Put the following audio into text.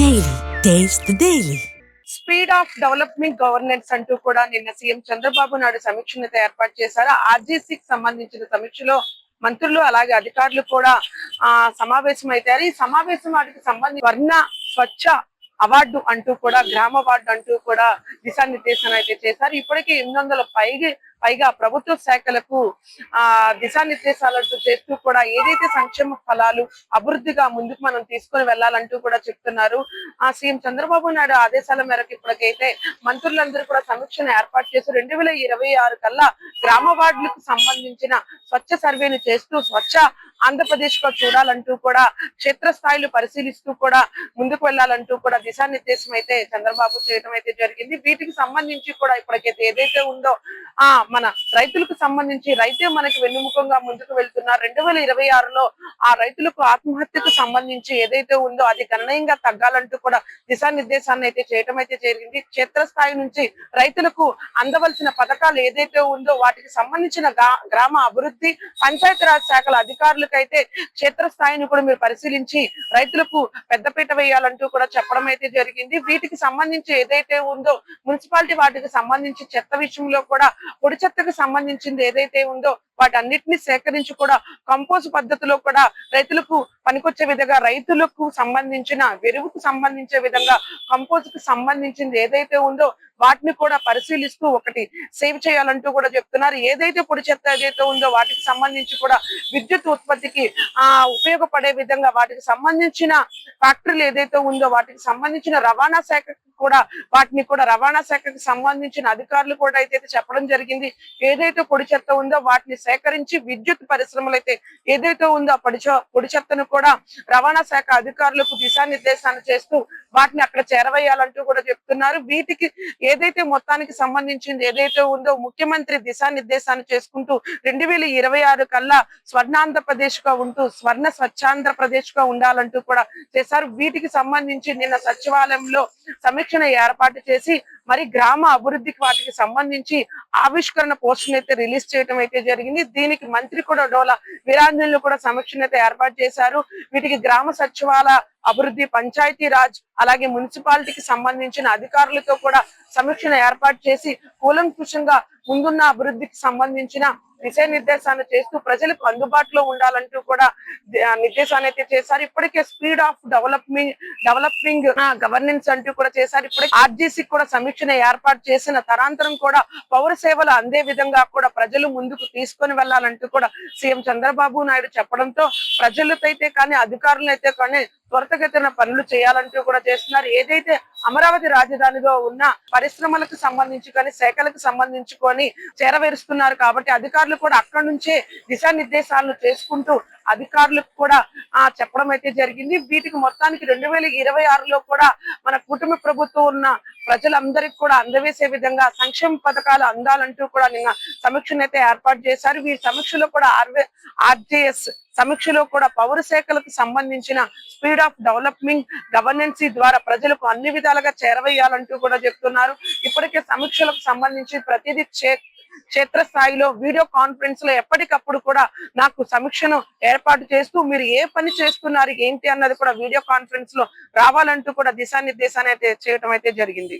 Daily. Taste the Daily. Speed of development governance అంటూ కూడా నిన్న సీఎం చంద్రబాబు నాయుడు సమీక్షను ఏర్పాటు చేశారు. ఆర్జీసీకి సంబంధించిన సమీక్షలో మంత్రులు అలాగే అధికారులు కూడా సమావేశం అవుతారు. ఈ సమావేశం వాటికి సంబంధించి వర్ణ స్వచ్ఛ అవార్డు అంటూ కూడా గ్రామ అవార్డు అంటూ కూడా దిశానిర్దేశం అయితే చేశారు. ఇప్పటికే 800 పైగా ప్రభుత్వ శాఖలకు దిశానిర్దేశాలంటూ చేస్తూ కూడా ఏదైతే సంక్షేమ ఫలాలు అభివృద్ధిగా ముందుకు మనం తీసుకుని వెళ్లాలంటూ కూడా చెప్తున్నారు. సీఎం చంద్రబాబు నాయుడు ఆదేశాల మేరకు ఇప్పటికైతే మంత్రులందరూ కూడా సమీక్షను ఏర్పాటు చేసి 2026 కల్లా గ్రామ వార్డులకు సంబంధించిన స్వచ్ఛ సర్వేను చేస్తూ స్వచ్ఛ ఆంధ్రప్రదేశ్ గా చూడాలంటూ కూడా క్షేత్రస్థాయిలో పరిశీలిస్తూ కూడా ముందుకు వెళ్లాలంటూ కూడా దిశానిర్దేశం అయితే చంద్రబాబు చేయడం అయితే జరిగింది. వీటికి సంబంధించి కూడా ఇప్పటికైతే ఏదైతే ఉందో మన రైతులకు సంబంధించి రైతే మనకి వెన్నుముఖంగా ముందుకు వెళ్తున్నారు. 2026లో ఆ రైతులకు ఆత్మహత్యకు సంబంధించి ఏదైతే ఉందో అది గణనీయంగా తగ్గాలంటూ కూడా దిశానిర్దేశాన్ని అయితే చేయడం అయితే జరిగింది. క్షేత్రస్థాయి నుంచి రైతులకు అందవలసిన పథకాలు ఏదైతే ఉందో వాటికి సంబంధించిన గ్రామ అభివృద్ధి పంచాయతీరాజ్ శాఖల అధికారులకు అయితే క్షేత్రస్థాయిని కూడా మీరు పరిశీలించి రైతులకు పెద్దపీట వేయాలంటూ కూడా చెప్పడం అయితే జరిగింది. వీటికి సంబంధించి ఏదైతే ఉందో మున్సిపాలిటీ వాటికి సంబంధించి చెత్త విషయంలో కూడా పొడి చెత్తకు సంబంధించింది ఏదైతే ఉందో వాటన్నిటిని సేకరించి కూడా కంపోజ్ పద్ధతిలో కూడా రైతులకు పనికొచ్చే విధంగా రైతులకు సంబంధించిన ఎరువుకు సంబంధించే విధంగా కంపోజ్ కు సంబంధించింది ఏదైతే ఉందో వాటిని కూడా పరిశీలిస్తూ ఒకటి సేవ్ చేయాలంటూ కూడా చెప్తున్నారు. ఏదైతే పొడి చెత్త ఏదైతే ఉందో వాటికి సంబంధించి కూడా విద్యుత్ ఉత్పత్తికి ఉపయోగపడే విధంగా వాటికి సంబంధించిన ఫ్యాక్టరీలు ఏదైతే ఉందో వాటికి సంబంధించిన రవాణా శాఖ కూడా వాటిని కూడా రవాణా శాఖకు సంబంధించిన అధికారులు కూడా అయితే చెప్పడం జరిగింది. ఏదైతే పొడి చెత్త ఉందో వాటిని సేకరించి విద్యుత్ పరిశ్రమలు అయితే ఏదైతే ఉందో పొడి చెత్తను కూడా రవాణా శాఖ అధికారులకు దిశానిర్దేశాన్ని చేస్తూ వాటిని అక్కడ చేరవేయాలంటూ కూడా చెప్తున్నారు. వీటికి ఏదైతే మొత్తానికి సంబంధించింది ఏదైతే ఉందో ముఖ్యమంత్రి దిశానిర్దేశాన్ని చేసుకుంటూ 2026 కల్లా స్వర్ణాంధ్రప్రదేశ్ గా ఉంటూ స్వర్ణ స్వచ్ఛాంధ్రప్రదేశ్ గా ఉండాలంటూ కూడా చేశారు. వీటికి సంబంధించి నిన్న సచివాలయంలో సమీక్షను ఏర్పాటు చేసి మరి గ్రామ అభివృద్ధికి వాటికి సంబంధించి ఆవిష్కరణ పోస్టులు అయితే రిలీజ్ చేయడం అయితే జరిగింది. దీనికి మంత్రి కూడా డోలా వీరాంజనులు కూడా సమీక్షను అయితే ఏర్పాటు చేశారు. వీటికి గ్రామ సచివాలయ అభివృద్ధి పంచాయతీ రాజ్ అలాగే మున్సిపాలిటీకి సంబంధించిన అధికారులతో కూడా సమీక్షను ఏర్పాటు చేసి కూలంకుషంగా ముందున్న అభివృద్ధికి సంబంధించిన దిశానిర్దేశాన్ని చేస్తూ ప్రజలకు అందుబాటులో ఉండాలంటూ కూడా నిర్దేశాన్ని అయితే చేశారు. ఇప్పటికే స్పీడ్ ఆఫ్ డెవలపింగ్ గవర్నెన్స్ అంటూ కూడా చేశారు. ఇప్పటికే ఆర్జీసీ కూడా సమీక్షను ఏర్పాటు చేసిన తరాంతరం కూడా పౌర సేవలు అందే విధంగా కూడా ప్రజలు ముందుకు తీసుకొని వెళ్లాలంటూ కూడా సీఎం చంద్రబాబు నాయుడు చెప్పడంతో ప్రజలతో అయితే కానీ అధికారులైతే కానీ త్వరితగతిన పనులు చేయాలంటూ కూడా చేస్తున్నారు. ఏదైతే అమరావతి రాజధానిగా ఉన్న పరిశ్రమలకు సంబంధించి కానీ శాఖలకు సంబంధించుకొని చేరవేరుస్తున్నారు కాబట్టి అధికారులు కూడా అక్కడి నుంచే దిశానిర్దేశాలను చేసుకుంటూ అధికారులకు కూడా చెప్పడం అయితే జరిగింది. వీటికి మొత్తానికి 2026లో కూడా మన కుటుంబ ప్రభుత్వం ఉన్న ప్రజలందరికీ కూడా అందవేసే విధంగా సంక్షేమ పథకాలు అందాలంటూ కూడా నిన్న సమీక్షను అయితే ఏర్పాటు చేశారు. ఈ సమీక్షలో కూడా ఆర్జేఎస్ సమీక్షలో కూడా పౌర శాఖలకు సంబంధించిన స్పీడ్ ఆఫ్ డెవలప్మెంట్ గవర్నెన్స్ ద్వారా ప్రజలకు అన్ని విధాలుగా చేరవేయాలంటూ కూడా చెప్తున్నారు. ఇప్పటికే సమీక్షలకు సంబంధించి ప్రతిదీ క్షేత్రస్థాయిలో వీడియో కాన్ఫరెన్స్ లో ఎప్పటికప్పుడు కూడా నాకు సమీక్షను ఏర్పాటు చేస్తూ మీరు ఏ పని చేస్తున్నారు ఏంటి అన్నది కూడా వీడియో కాన్ఫరెన్స్ లో రావాలంటూ కూడా దిశానిర్దేశాన్ని అయితే చేయడం అయితే జరిగింది.